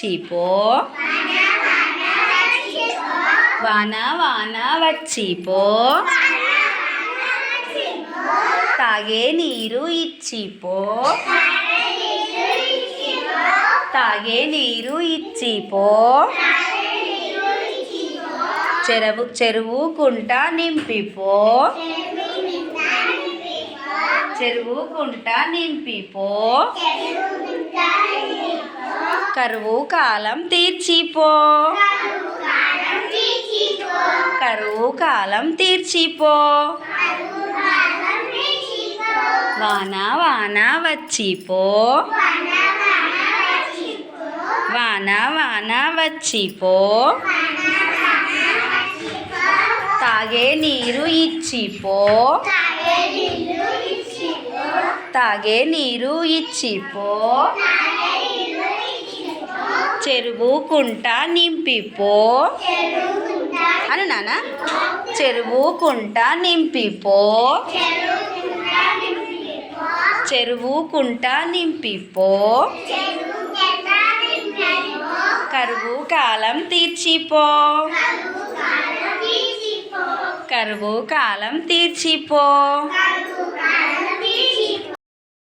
వచ్చిపో వాన వాన వచ్చిపో తాగే నీరు ఇచ్చిపో తాగే నీరు ఇచ్చిపో చెరువు కుంట నింపిపో చెరువు కుంట నింపిపో కరువు కాలం తీర్చిపో కరువు కాలం తీర్చిపో వాన వాన వచ్చిపో వాన వాన వచ్చిపో తాగే నీరు ఇచ్చిపో తాగే నీరు ఇచ్చిపో చెరువు కుంట నింపిపో అను నాన్న చెరువు కుంట నింపిపో చెరువు కుంట నింపిపో కరువు కాలం తీర్చిపో కరువు కాలం తీర్చిపో